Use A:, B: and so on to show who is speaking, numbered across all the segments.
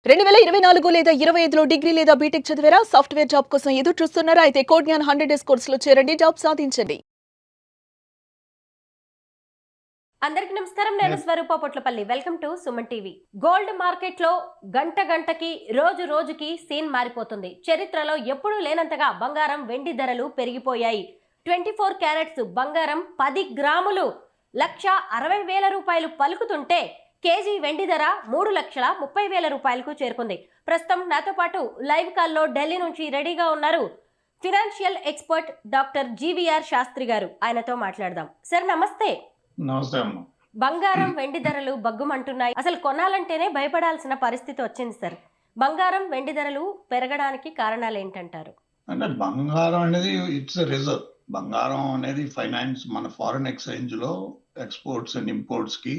A: 2024 లేదా 25లో డిగ్రీ లేదా బీటెక్ చదివారా? సాఫ్ట్‌వేర్ జాబ్ కోసం ఎదురు చూస్తున్నారా? అయితే కోడ్‌జ్ఞాన్ 100 డేస్ కోర్సులో చేరండి, జాబ్ సాధించండి.
B: అందరికి నమస్కారం. నేను Swarupa Potlapalli. Welcome to Suman TV. Gold market లో గంట గంటకి రోజు రోజుకి సీన్ మారిపోతుంది. చరిత్రలో ఎప్పుడూ లేనంతగా బంగారం వెండి ధరలు పెరిగిపోయాయి. 24 క్యారెట్స్ బంగారం 10 గ్రాములు 1,60,000 రూపాయలు పలుకుతుంటే కేజీ వెండి ధర 3,30,000 రూపాయలకు చేరుకుంది. ప్రస్తుతం నాతో పాటు లైవ్ కాల్లో ఢిల్లీ నుంచి రెడీగా ఉన్నారు financial expert doctor GVR Shastri గారు. ఆయనతో మాట్లాడదాం. సార్ నమస్తే.
C: నమస్తే అమ్మ.
B: బంగారం వెండి ధరలు బగ్గుమంటున్నాయి. అసలు కొనాలంటేనే భయపడాల్సిన పరిస్థితి వచ్చింది సార్. బంగారం వెండి ధరలు పెరగడానికి కారణాలు ఏంటంటారు?
C: అంటే బంగారం అనేది ఇట్స్ రిజర్వ్. బంగారం అనేది ఫైనాన్స్, మన ఫారిన్ ఎక్స్చేంజ్ లో ఎక్స్పోర్ట్స్ అండ్ ఇంపోర్ట్స్ కి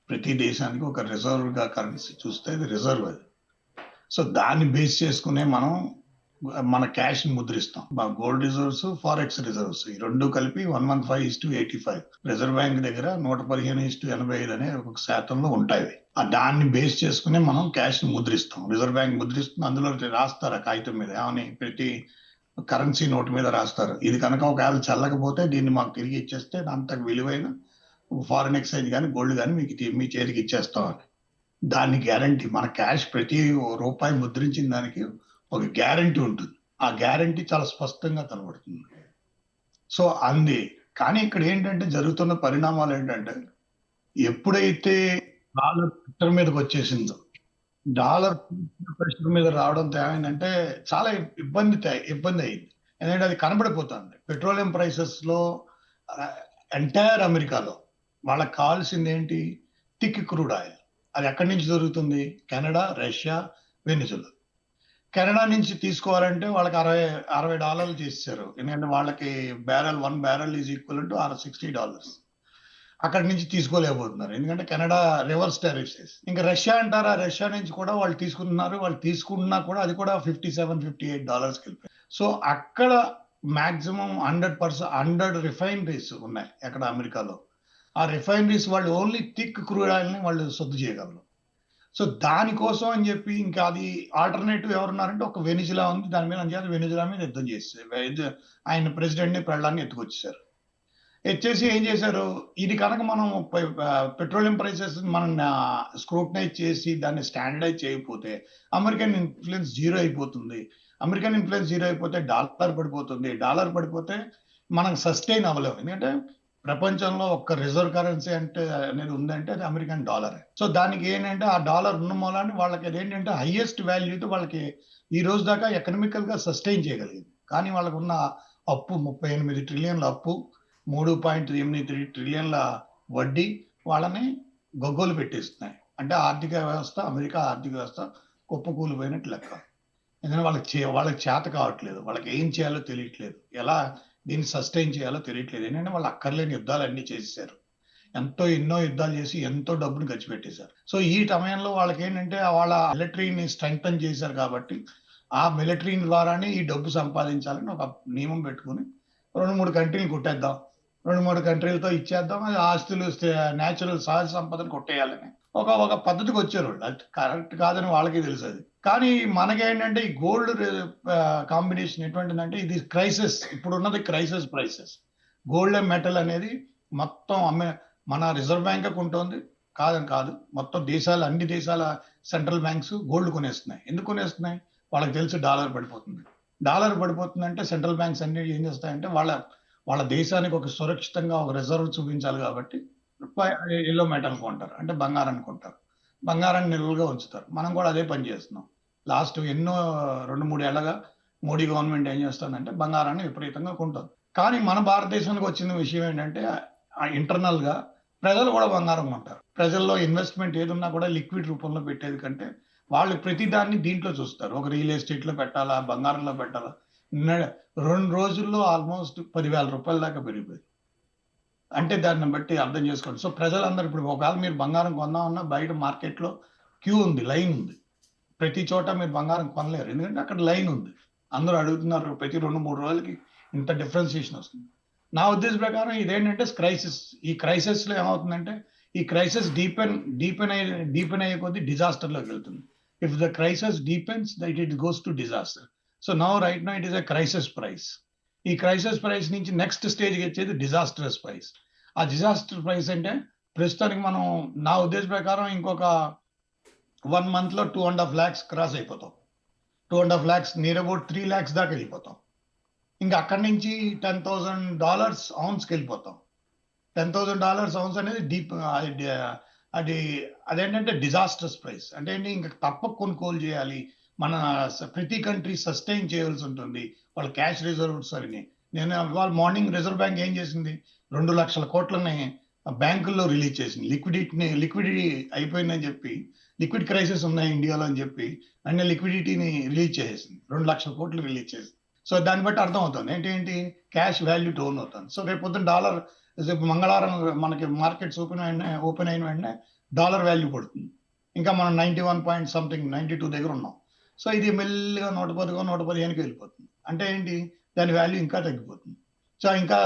C: ప్రతి దేశానికి ఒక రిజర్వ్ గా కరెన్సీ చూస్తే అది రిజర్వ్. అది సో దాన్ని బేస్ చేసుకునే మనం మన క్యాష్ ముద్రిస్తాం. గోల్డ్ రిజర్వ్స్, ఫారెక్స్ రిజర్వ్స్ ఈ రెండు కలిపి 115:85. రిజర్వ్ బ్యాంక్ దగ్గర 115:85 అనే ఒక శాతంలో ఉంటాయి. దాన్ని బేస్ చేసుకునే మనం క్యాష్ ముద్రిస్తాం. రిజర్వ్ బ్యాంక్ ముద్రిస్తుంది. అందులో రాస్తారు ఆ కాగితం మీద ఏమని, ప్రతి కరెన్సీ నోట్ మీద రాస్తారు. ఇది కనుక ఒకవేళ చల్లకపోతే దీన్ని మాకు తిరిగి ఇచ్చేస్తే అంత విలువైన ఫారిన్ ఎక్స్చేంజ్ కానీ గోల్డ్ కానీ మీ చేతికి ఇచ్చేస్తాం అని. దాన్ని గ్యారంటీ, మన క్యాష్ ప్రతి రూపాయి ముద్రించిన దానికి ఒక గ్యారంటీ ఉంటుంది. ఆ గ్యారంటీ చాలా స్పష్టంగా కనబడుతుంది. సో కానీ ఇక్కడ ఏంటంటే జరుగుతున్న పరిణామాలు ఏంటంటే, ఎప్పుడైతే డాలర్ ప్రెషర్ మీదకి వచ్చేసిందో, డాలర్ ప్రెషర్ మీద రావడంతో ఏమైందంటే చాలా ఇబ్బంది అయింది. ఎందుకంటే అది కనబడిపోతుంది. పెట్రోలియం ప్రైసెస్ లో ఎంటైర్ అమెరికాలో వాళ్ళకి కావాల్సింది ఏంటి? Thick crude oil. అది ఎక్కడి నుంచి దొరుకుతుంది? Canada, Russia, Venezuela. కెనడా నుంచి తీసుకోవాలంటే వాళ్ళకి $60 చేశారు. ఎందుకంటే వాళ్ళకి one barrel is equal to $60. అక్కడి నుంచి తీసుకోలేకపోతున్నారు, ఎందుకంటే కెనడా రివర్స్ టారిఫ్స్. ఇంకా రష్యా అంటారా, రష్యా నుంచి కూడా వాళ్ళు తీసుకుంటున్నారు. వాళ్ళు తీసుకున్నా కూడా అది కూడా $57-58 వెళ్ళిపోయింది. సో అక్కడ మాక్సిమం 100% రిఫైనరీస్ ఉన్నాయి అక్కడ అమెరికాలో. ఆ రిఫైనరీస్ వాళ్ళు ఓన్లీ థిక్ క్రూడ్ ఆయిల్ ని వాళ్ళు శుద్ధి చేయగలరు. సో దానికోసం అని చెప్పి ఇంకా అది ఆల్టర్నేటివ్ ఎవరున్నారంటే ఒక వెనిజులా ఉంది. దాని మీద అంచేత వెనిజులా మీద యుద్ధం చేస్తారు. ఆయన ప్రెసిడెంట్ ని ప్రళాన్ని ఎత్తుకొచ్చేసారు. ఎత్తేసి ఏం చేశారు, ఇది కనుక మనం పెట్రోలియం ప్రైసెస్ మనం స్క్రూటనైజ్ చేసి దాన్ని స్టాండర్డైజ్ చేయకపోతే అమెరికన్ ఇన్ఫ్లుయెన్స్ జీరో అయిపోతుంది. అమెరికన్ ఇన్ఫ్లుయెన్స్ జీరో అయిపోతే డాలర్ పడిపోతుంది. డాలర్ పడిపోతే మనం సస్టైన్ అవ్వలేము. ఎందుకంటే ప్రపంచంలో ఒక్క రిజర్వ్ కరెన్సీ అనేది ఉందంటే అది అమెరికన్ డాలర్. సో దానికి ఏంటంటే ఆ డాలర్ ఉన్న మూలాన్ని వాళ్ళకి అదేంటంటే హైయెస్ట్ వాల్యూతో వాళ్ళకి ఈ రోజు దాకా ఎకనామికల్ గా సస్టైన్ చేయగలిగింది. కానీ వాళ్ళకు ఉన్న అప్పు 38 ట్రిలియన్ల అప్పు, 3.83 ట్రిలియన్ల వడ్డీ వాళ్ళని గొగ్గోలు పెట్టేస్తున్నాయి. అంటే ఆర్థిక వ్యవస్థ, అమెరికా ఆర్థిక వ్యవస్థ కుప్పకూలిపోయినట్టు లెక్క. ఎందుకంటే వాళ్ళకి చేత కావట్లేదు, వాళ్ళకి ఏం చేయాలో తెలియట్లేదు, ఎలా దీన్ని సస్టైన్ చేయాలో తెలియట్లేదు. ఏంటంటే వాళ్ళు అక్కర్లేని యుద్ధాలు అన్ని చేసేసారు. ఎన్నో యుద్ధాలు చేసి ఎంతో డబ్బును ఖర్చు పెట్టేశారు. సో ఈ సమయంలో వాళ్ళకి ఏంటంటే వాళ్ళ మిలిటరీని స్ట్రెంగ్తన్ చేశారు కాబట్టి ఆ మిలిటరీ ద్వారానే ఈ డబ్బు సంపాదించాలని ఒక నియమం పెట్టుకుని 2-3 కంట్రీలు కొట్టేద్దాం, 2-3 కంట్రీలతో ఇచ్చేద్దాం, అది ఆస్తులు న్యాచురల్ సహజ సంపదను కొట్టేయాలని ఒక పద్ధతికి వచ్చారు వాళ్ళు. అది కరెక్ట్ కాదని వాళ్ళకి తెలుసు. అది కానీ మనకేంటంటే ఈ గోల్డ్ కాంబినేషన్ ఎటువంటిదంటే ఇది క్రైసిస్. ఇప్పుడు ఉన్నది crisis prices. Gold and metal అనేది మొత్తం మన రిజర్వ్ బ్యాంక్ ఉంటుంది కాదని కాదు, మొత్తం అన్ని దేశాల సెంట్రల్ బ్యాంక్స్ గోల్డ్ కొనేస్తున్నాయి. ఎందుకు కొనేస్తున్నాయి? వాళ్ళకి తెలుసు డాలర్ పడిపోతుంది. డాలర్ పడిపోతుందంటే సెంట్రల్ బ్యాంక్స్ అన్ని ఏం చేస్తాయంటే వాళ్ళ దేశానికి ఒక సురక్షితంగా ఒక రిజర్వ్ చూపించాలి కాబట్టి ఎల్లో మెటల్ కొంటారు, అంటే బంగారాన్ని కొంటారు. బంగారాన్ని నిల్వగా ఉంచుతారు. మనం కూడా అదే పని చేస్తున్నాం. లాస్ట్ 2-3 ఏళ్ళగా మోడీ గవర్నమెంట్ ఏం చేస్తుందంటే బంగారాన్ని విపరీతంగా కొంటుంది. కానీ మన భారతదేశానికి వచ్చిన విషయం ఏంటంటే ఇంటర్నల్ గా ప్రజలు కూడా బంగారం కొంటారు. ప్రజల్లో ఇన్వెస్ట్మెంట్ ఏదున్నా కూడా లిక్విడ్ రూపంలో పెట్టేది కంటే వాళ్ళు ప్రతి దాన్ని దీంట్లో చూస్తారు. ఒక రియల్ ఎస్టేట్ లో పెట్టాలా, బంగారంలో పెట్టాలా. 2 రోజుల్లో ఆల్మోస్ట్ 10,000 రూపాయల దాకా పెరిగిపోయింది. అంటే దాన్ని బట్టి అర్థం చేసుకోండి. సో ప్రజలందరూ ఇప్పుడు ఒకవేళ మీరు బంగారం కొందామన్నా బయట మార్కెట్లో క్యూ ఉంది, లైన్ ఉంది. ప్రతి చోట మీరు బంగారం కొనలేరు, ఎందుకంటే అక్కడ లైన్ ఉంది. అందరూ అడుగుతున్నారు. ప్రతి 2-3 రోజులకి ఇంత డిఫరెన్సియేషన్ వస్తుంది. నా ఉద్దేశం ప్రకారం ఇదేంటంటే క్రైసిస్. ఈ క్రైసిస్ లో ఏమవుతుందంటే ఈ క్రైసిస్ డీపెన్ అయ్యే కొద్దీ డిజాస్టర్లోకి వెళ్తుంది. If the crisis deepens, that it goes to disaster. So now right now it is a crisis price. ఈ క్రైసిస్ ప్రైస్ నుంచి నెక్స్ట్ స్టేజ్కి వచ్చేది డిజాస్టరస్ ప్రైస్. ఆ డిజాస్టర్ ప్రైస్ అంటే ప్రస్తుతానికి మనం నా ఉద్దేశం ప్రకారం ఇంకొక 1 month లో 2.5 lakhs క్రాస్ అయిపోతాం. 2.5 lakhs నియర్ అబౌట్ 3 lakhs దాకా వెళ్ళిపోతాం. ఇంకా అక్కడి నుంచి $10,000 ounceకి వెళ్ళిపోతాం. $10,000 ounce అనేది డీప్ అదేంటంటే డిజాస్టర్స్ ప్రైస్. అంటే ఏంటి, ఇంకా తప్పక కొనుగోలు చేయాలి, మన ప్రతి కంట్రీ సస్టైన్ చేయవలసి ఉంటుంది వాళ్ళ క్యాష్ రిజర్వ్స్ అని. నేను ఇవాళ మార్నింగ్ రిజర్వ్ బ్యాంక్ ఏం చేసింది, 2 లక్షల కోట్లని బ్యాంకుల్లో రిలీజ్ చేసింది. లిక్విడిటీ అయిపోయిందని చెప్పి, లిక్విడ్ క్రైసిస్ ఉన్నాయి ఇండియాలో అని చెప్పి అన్ని లిక్విడిటీని రిలీజ్ చేసేసింది. 2 లక్షల కోట్లు రిలీజ్ చేసింది. సో దాన్ని బట్టి అర్థం అవుతుంది ఏంటి క్యాష్ వాల్యూ డౌన్ అవుతుంది. సో రేపు పొద్దున్న డాలర్ మంగళవారం మనకి మార్కెట్స్ ఓపెన్ అయిన వెంటనే డాలర్ వాల్యూ పడుతుంది. ఇంకా మనం 92 దగ్గర ఉన్నాం. సో ఇది మెల్లిగా 115 వెళ్ళిపోతుంది. అంటే ఏంటి, దాని వాల్యూ ఇంకా తగ్గిపోతుంది. సో ఇంకా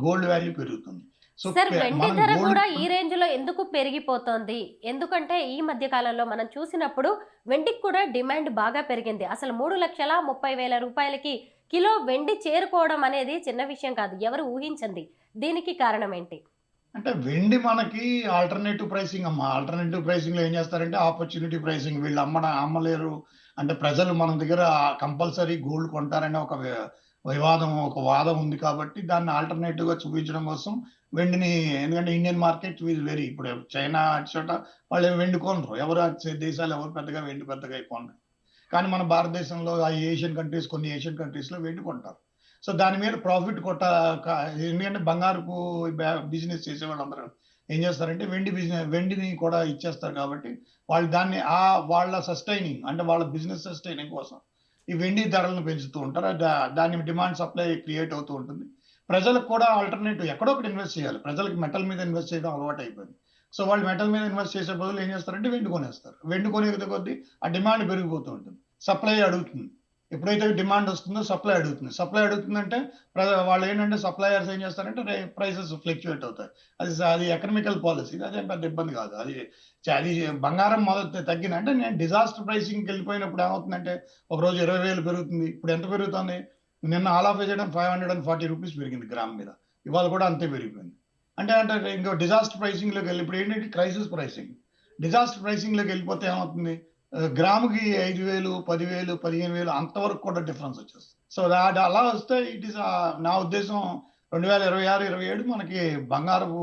C: గోల్డ్ వాల్యూ పెరుగుతుంది. సో
B: సార్, వెండి ధర కూడా ఈ రేంజ్ లో ఎందుకు పెరిగిపోతోంది? ఎందుకంటే ఈ మధ్య కాలంలో మనం చూసినప్పుడు వెండికి కూడా డిమాండ్ బాగా పెరిగింది. అసలు 3,30,000 రూపాయలకి కిలో వెండి చేరుకోవడం అనేది చిన్న విషయం కాదు, ఎవరు ఊహించండి. దీనికి కారణం ఏంటి?
C: అంటే వెండి మనకి ఆల్టర్నేటివ్ ప్రైసింగ్ అమ్మా. ఆల్టర్నేటివ్ ప్రైసింగ్ లో ఏం చేస్తారంటే ఆపర్చునిటీ ప్రైసింగ్. వీళ్ళు అమ్మలేరు అంటే ప్రజలు మన దగ్గర కంపల్సరీ గోల్డ్ కొంటారనే ఒక వాదం ఉంది కాబట్టి దాన్ని ఆల్టర్నేటివ్ గా చూపించడం కోసం వెండిని, ఎందుకంటే ఇండియన్ మార్కెట్ ఈజ్ వెరీ, ఇప్పుడు చైనా చోట వాళ్ళు వెండి కొనరు, దేశాలు ఎవరు పెద్దగా వెండి పెద్దగా కొనరు. కానీ మన భారతదేశంలో కొన్ని ఏషియన్ కంట్రీస్ లో వెండి కొంటారు. సో దాని మీద ప్రాఫిట్ ఎందుకంటే బంగారుపు బిజినెస్ చేసే వాళ్ళందరూ ఏం చేస్తారంటే వెండిని కూడా ఇచ్చేస్తారు. కాబట్టి వాళ్ళు దాన్ని వాళ్ళ సస్టైనింగ్ అంటే వాళ్ళ బిజినెస్ సస్టైనింగ్ కోసం ఈ వెండి ధరలను పెంచుతూ ఉంటారు. దాని డిమాండ్ సప్లై క్రియేట్ అవుతూ ఉంటుంది. ప్రజలకు కూడా ఆల్టర్నేటివ్ ఎక్కడో ఒకటి ఇన్వెస్ట్ చేయాలి. ప్రజలకు మెటల్ మీద ఇన్వెస్ట్ చేయడం అలవాటు అయిపోయింది. సో వాళ్ళు మెటల్ మీద ఇన్వెస్ట్ చేసే బదులు ఏం చేస్తారంటే వెండి కొనేస్తారు. వెండి కొనే కొద్దీ ఆ డిమాండ్ పెరిగిపోతూ ఉంటుంది, సప్లై అడుగుతుంది. ఎప్పుడైతే డిమాండ్ వస్తుందో సప్లై అడుగుతుందంటే వాళ్ళు ఏంటంటే సప్లయర్స్ ఏం చేస్తారంటే ప్రైసెస్ ఫ్లక్చుయేట్ అవుతాయి. అది ఎకనామికల్ పాలసీ, అదేం పెద్ద ఇబ్బంది కాదు. అది బంగారం మొదలు తగ్గిన అంటే నేను డిజాస్టర్ ప్రైసింగ్కి వెళ్ళిపోయినప్పుడు ఏమవుతుందంటే ఒకరోజు 20,000 పెరుగుతుంది. ఇప్పుడు ఎంత పెరుగుతుంది, నిన్న ఆల్ ఆఫ్ చేయడం 540 రూపీస్ పెరిగింది గ్రామ్ మీద. ఇవాళ కూడా అంతే పెరిగిపోయింది. అంటే ఇంకో డిజాస్టర్ ప్రైసింగ్లోకి వెళ్ళి ఇప్పుడు ఏంటంటే క్రైసిస్ ప్రైసింగ్. డిజాస్టర్ ప్రైసింగ్లోకి వెళ్ళిపోతే ఏమవుతుంది, గ్రాముకి 5,000, 10,000, 15,000 అంతవరకు కూడా డిఫరెన్స్ వచ్చేస్తుంది. సో అలా వస్తే ఇట్ ఈస్ నా ఉద్దేశం 2026-27 మనకి బంగారపు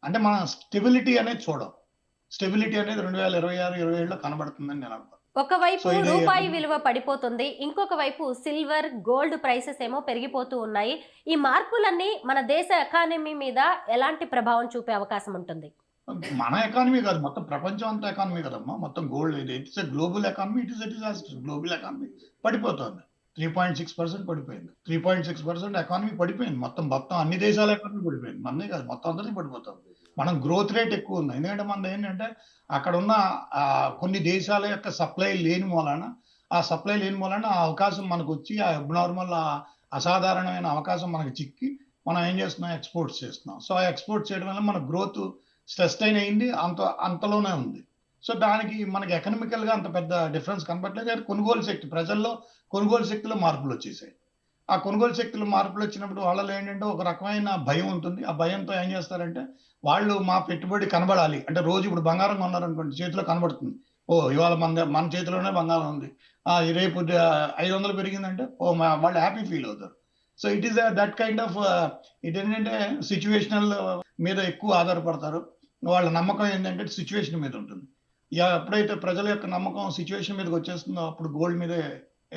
C: అంటే మన స్టెబిలిటీ అనేది స్టెబిలిటీ అనేది 2026-27లో కనబడుతుందని నేను అనుకుంటున్నాను.
B: ఒకవైపు రూపాయి విలువ పడిపోతుంది, ఇంకొక వైపు సిల్వర్, గోల్డ్ ప్రైసెస్ ఏమో పెరిగిపోతూ ఉన్నాయి. ఈ మార్పులన్నీ మన దేశ ఎకానమీ మీద ఎలాంటి ప్రభావం చూపే అవకాశం ఉంటుంది?
C: మన ఎకానమీ కాదు, మొత్తం ప్రపంచం అంతా ఎకానమీ కదమ్మా. మొత్తం gold it's a global economy, it is a disaster. Global economy పడిపోతుంది. 3.6% పడిపోయింది. 3.6% ఎకానమీ పడిపోయింది. మొత్తం అన్ని దేశాల ఎకానమీ పడిపోయింది. మనదే కాదు, మొత్తం అందరినీ పడిపోతాం. మనం గ్రోత్ రేట్ ఎక్కువ ఉంది. ఎందుకంటే మనది ఏంటంటే అక్కడ ఉన్న కొన్ని దేశాల యొక్క సప్లై లేని మూలన ఆ అవకాశం మనకు వచ్చి ఆ అబ్నార్మల్ అసాధారణమైన అవకాశం మనకు చిక్కి మనం ఏం చేస్తున్నాం, ఎక్స్పోర్ట్స్ చేస్తున్నాం. సో ఆ ఎక్స్పోర్ట్ చేయడం వల్ల మన గ్రోత్ సస్టైన్ అయింది, అంతలోనే ఉంది. సో దానికి మనకి ఎకనామికల్ గా అంత పెద్ద డిఫరెన్స్ కనబడలేదు. కొనుగోలు శక్తి, ప్రజల్లో కొనుగోలు శక్తిలో మార్పులు వచ్చేసాయి. ఆ కొనుగోలు శక్తిలో మార్పులు వచ్చినప్పుడు వాళ్ళలో ఏంటంటే ఒక రకమైన భయం ఉంటుంది. ఆ భయంతో ఏం చేస్తారంటే వాళ్ళు మా పెట్టుబడి కనబడాలి అంటే, రోజు ఇప్పుడు బంగారం కొన్నారనుకోండి, చేతిలో కనబడుతుంది, ఇవాళ మన చేతిలోనే బంగారం ఉంది, రేపు 500 పెరిగిందంటే వాళ్ళు హ్యాపీ ఫీల్ అవుతారు. So it is that kind of ఏంటంటే సిచ్యువేషనల్ మీద ఎక్కువ ఆధారపడతారు. వాళ్ళ నమ్మకం ఏంటంటే సిచ్యువేషన్ మీద ఉంటుంది. ఎప్పుడైతే ప్రజల యొక్క నమ్మకం సిచ్యువేషన్ మీదకి వచ్చేస్తుందో అప్పుడు గోల్డ్ మీదే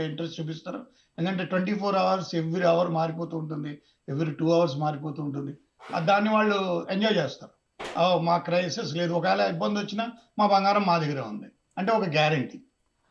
C: ఇంట్రెస్ట్ చూపిస్తారు. ఎందుకంటే 24 hours ఎవ్రీ అవర్ మారిపోతూ ఉంటుంది, ఎవ్రీ 2 hours మారిపోతూ ఉంటుంది. దాన్ని వాళ్ళు ఎంజాయ్ చేస్తారు. మా క్రైసిస్ లేదు, ఒకవేళ ఇబ్బంది వచ్చినా మా బంగారం మా దగ్గరే ఉంది అంటే ఒక గ్యారంటీ.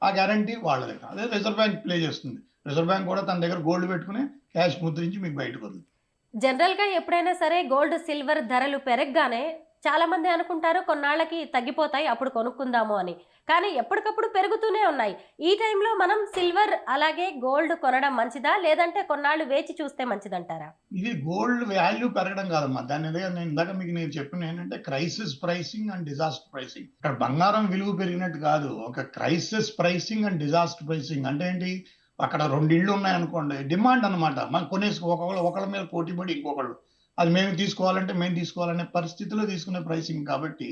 C: ఆ గ్యారంటీ వాళ్ళ దగ్గర. అదే రిజర్వ్ బ్యాంక్ ప్లే చేస్తుంది. రిజర్వ్ బ్యాంక్ కూడా తన దగ్గర గోల్డ్ పెట్టుకుని క్యాష్ ముద్రించి మీకు బయటకు వస్తుంది.
B: జనరల్ గా ఎప్పుడైనా సరే గోల్డ్, సిల్వర్ ధరలు పెరగగానే చాలా మంది అనుకుంటారు కొన్నాళ్ళకి తగ్గిపోతాయి అప్పుడు కొనుక్కుందాము అని. కానీ ఎప్పటికప్పుడు పెరుగుతూనే ఉన్నాయి. ఈ టైంలో మనం సిల్వర్ అలాగే గోల్డ్ కొనడం మంచిదా? లేదంటే కొన్నాళ్ళు వేచి చూస్తే మంచిదంటారా?
C: ఇది గోల్డ్ వాల్యూ పెరగడం కాదమ్మా. దాని అదే నేను ఇందాక మీకు చెప్పిన ఏంటంటే crisis pricing and disaster pricing. ఇక్కడ బంగారం విలువ పెరిగినట్టు కాదు. ఒక crisis pricing and disaster pricing అంటే ఏంటి? అక్కడ 2 ఇళ్ళు ఉన్నాయనుకోండి, డిమాండ్ అనమాట. మనం కొనేసి ఒకళ్ళ మీద పోటీ పడి ఇంకొకళ్ళు అది మేము తీసుకోవాలనే పరిస్థితిలో తీసుకునే ప్రైసింగ్ కాబట్టి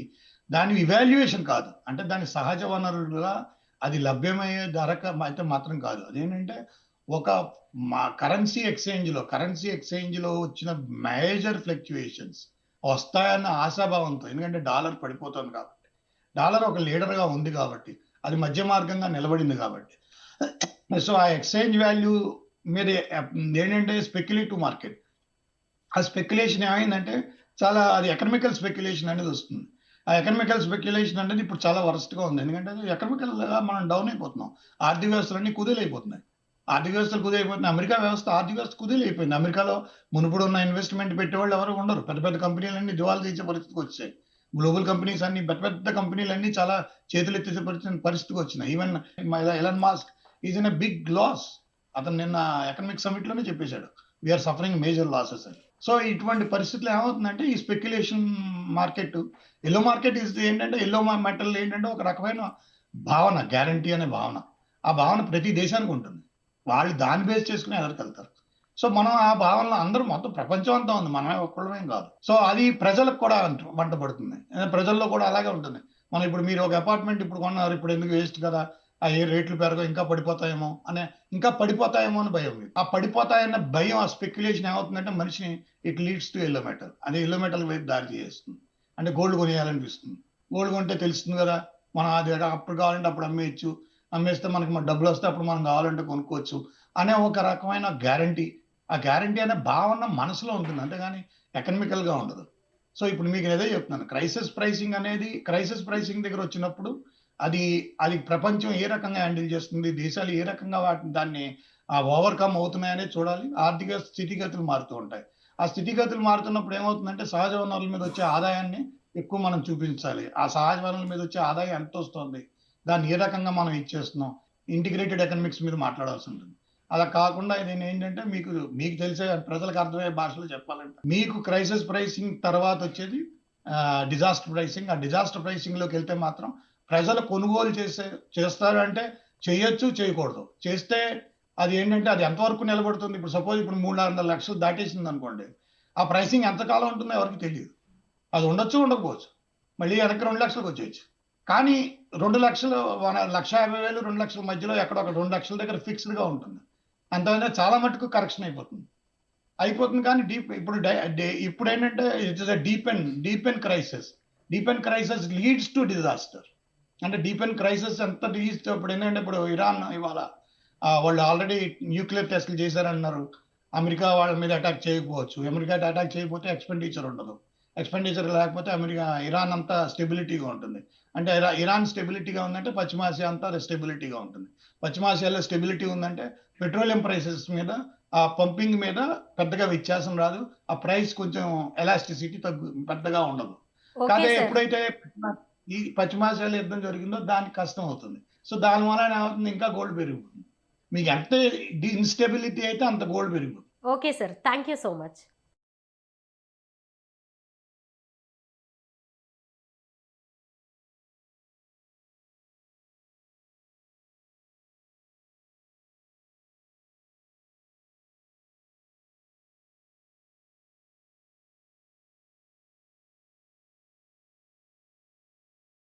C: దాని ఇవాల్యుయేషన్ కాదు. అంటే దాని సహజ వనరులుగా అది లభ్యమయ్యే ధర అయితే మాత్రం కాదు. అదేంటంటే ఒక కరెన్సీ ఎక్స్చేంజ్ లో వచ్చిన మేజర్ ఫ్లక్చుయేషన్స్ వస్తాయన్న ఆశాభావంతో, ఎందుకంటే డాలర్ పడిపోతుంది కాబట్టి, డాలర్ ఒక లీడర్ గా ఉంది కాబట్టి, అది మధ్య మార్గంగా నిలబడింది కాబట్టి, సో ఆ ఎక్స్చేంజ్ వాల్యూ మీద ఏంటంటే స్పెక్యులేటివ్ మార్కెట్. ఆ స్పెక్యులేషన్ ఏమైందంటే చాలా అది ఎకనామికల్ స్పెక్యులేషన్ అనేది వస్తుంది. ఆ ఎకనామికల్ స్పెక్యులేషన్ అనేది ఇప్పుడు చాలా వరస్ట్ గా ఉంది. ఎందుకంటే ఎకనామికల్ గా మనం డౌన్ అయిపోతున్నాం. ఆర్థిక వ్యవస్థలన్నీ కుదేలైపోతున్నాయి. అమెరికా ఆర్థిక వ్యవస్థ కుదేలైపోయింది. అమెరికాలో మునుపుడు ఉన్న ఇన్వెస్ట్మెంట్ పెట్టేవాళ్ళు ఎవరు ఉండరు. పెద్ద పెద్ద కంపెనీలన్నీ దివాళా తీసే పరిస్థితికి వచ్చాయి. గ్లోబల్ కంపెనీస్ అన్ని పెద్ద కంపెనీలన్నీ చాలా చేతులు ఎత్తేసే పరిస్థితికి వచ్చినాయి. Even Elon Musk is in a big loss. అతను నిన్న ఎకనామిక్ సమిట్ లోనే చెప్పేశాడు, వీఆర్ సఫరింగ్ మేజర్ లాసెస్ అని. సో ఇటువంటి పరిస్థితులు ఏమవుతుందంటే ఈ స్పెక్యులేషన్ మార్కెట్, ఎల్లో మార్కెట్ ఏంటంటే ఎల్లో మెటల్ ఏంటంటే ఒక రకమైన భావన, గ్యారంటీ అనే భావన. ఆ భావన ప్రతి దేశానికి ఉంటుంది. వాళ్ళు దాన్ని బేస్ చేసుకుని ఎదరికెళ్తారు. సో మనం ఆ భావనలో అందరూ మొత్తం ప్రపంచం అంతా ఉంది, మనమే ఒక్కడమేం కాదు. సో అది ప్రజలకు కూడా వంట పడుతుంది. ప్రజల్లో కూడా అలాగే ఉంటుంది. మనం ఇప్పుడు మీరు ఒక అపార్ట్మెంట్ ఇప్పుడు కొన్నారు, ఇప్పుడు ఎందుకు వేస్ట్ కదా, ఆ ఏ రేట్లు పెరగవు, ఇంకా పడిపోతాయేమో అని భయం. ఆ పడిపోతాయన్న భయం, ఆ స్పెక్యులేషన్ ఏమవుతుందంటే మనిషిని it leads to yellow metal. అదే ఎల్లో మెటల్ వైపు దారి చేస్తుంది. అంటే గోల్డ్ కొనేయాలనిపిస్తుంది. గోల్డ్ కొంటే తెలుస్తుంది కదా, మనం అది అప్పుడు కావాలంటే అప్పుడు అమ్మేస్తే మనకి డబ్బులు వస్తే అప్పుడు మనం కావాలంటే కొనుక్కోవచ్చు అనే ఒక రకమైన గ్యారంటీ. ఆ గ్యారంటీ అనే భావన మనసులో ఉంటుంది, అంతేగాని ఎకనామికల్ గా ఉండదు. సో ఇప్పుడు మీకు ఏదో చెప్తున్నాను, క్రైసిస్ ప్రైసింగ్ దగ్గర వచ్చినప్పుడు అది ప్రపంచం ఏ రకంగా హ్యాండిల్ చేస్తుంది, దేశాలు ఏ రకంగా దాన్ని ఓవర్కమ్ అవుతున్నాయనే చూడాలి. ఆర్థిక స్థితిగతులు మారుతూ ఉంటాయి. ఆ స్థితిగతులు మారుతున్నప్పుడు ఏమవుతుందంటే సహజ వనరుల మీద వచ్చే ఆదాయాన్ని ఎక్కువ మనం చూపించాలి. ఆ సహజ వనరుల మీద వచ్చే ఆదాయం ఎంత వస్తుంది, దాన్ని ఏ రకంగా మనం ఇచ్చేస్తున్నాం, ఇంటిగ్రేటెడ్ ఎకనామిక్స్ మీద మాట్లాడాల్సి ఉంటుంది. అలా కాకుండా ఇది ఏంటంటే మీకు తెలిసే ప్రజలకు అర్థమయ్యే భాషలో చెప్పాలంటే, మీకు క్రైసిస్ ప్రైసింగ్ తర్వాత వచ్చేది డిజాస్టర్ ప్రైసింగ్. ఆ డిజాస్టర్ ప్రైసింగ్ లోకి వెళ్తే మాత్రం ప్రజలు కొనుగోలు చేస్తారు అంటే చేయొచ్చు, చేయకూడదు. చేస్తే అది ఏంటంటే అది ఎంతవరకు నిలబడుతుంది. ఇప్పుడు సపోజ్ ఇప్పుడు 300 లక్షలు దాటేసింది అనుకోండి, ఆ ప్రైసింగ్ ఎంతకాలం ఉంటుందో ఎవరికి తెలియదు. అది ఉండొచ్చు, ఉండకపోవచ్చు, మళ్ళీ వెనక్కి 2 లక్షలకు వచ్చేయచ్చు. కానీ 2 లక్షలు, 1,50,000, 2 లక్షల మధ్యలో ఎక్కడ ఒక 2 లక్షల దగ్గర ఫిక్స్డ్ గా ఉంటుంది. అంతైనా చాలా మటుకు కరెక్షన్ అయిపోతుంది. కానీ ఇప్పుడు ఏంటంటే it is deep and crisis leads to disaster. అంటే డీప్ అండ్ క్రైసిస్ ఎంత లీడ్స్ ఇప్పుడు ఏంటంటే ఇప్పుడు ఇరాన్ ఇవాళ వాళ్ళు ఆల్రెడీ న్యూక్లియర్ టెస్టులు చేశారన్నారు. అమెరికా వాళ్ళ మీద అటాక్ చేయకపోవచ్చు. అమెరికా అటాక్ చేయకపోతే ఎక్స్పెండిచర్ ఉండదు. ఎక్స్పెండిచర్ లేకపోతే ఇరాన్ అంతా స్టెబిలిటీగా ఉంటుంది. అంటే ఇరాన్ స్టెబిలిటీగా ఉందంటే పశ్చిమాసియా అంతా స్టెబిలిటీగా ఉంటుంది. పశ్చిమాసియాలో స్టెబిలిటీ ఉందంటే పెట్రోలియం ప్రైసెస్ మీద, ఆ పంపింగ్ మీద పెద్దగా వ్యత్యాసం రాదు. ఆ ప్రైస్ కొంచెం ఎలాస్టిసిటీ పెద్దగా ఉండదు. కానీ ఎప్పుడైతే ఈ పశ్చిమాసియాలో యుద్ధం జరిగిందో దానికి కష్టం అవుతుంది. సో దాని వలన ఏమవుతుంది, ఇంకా గోల్డ్ పెరిగిపోతుంది. మీకు ఎంత ఇన్స్టెబిలిటీ అయితే అంత గోల్డ్ పెరిగిపోతుంది.
B: Okay sir, thank you so much.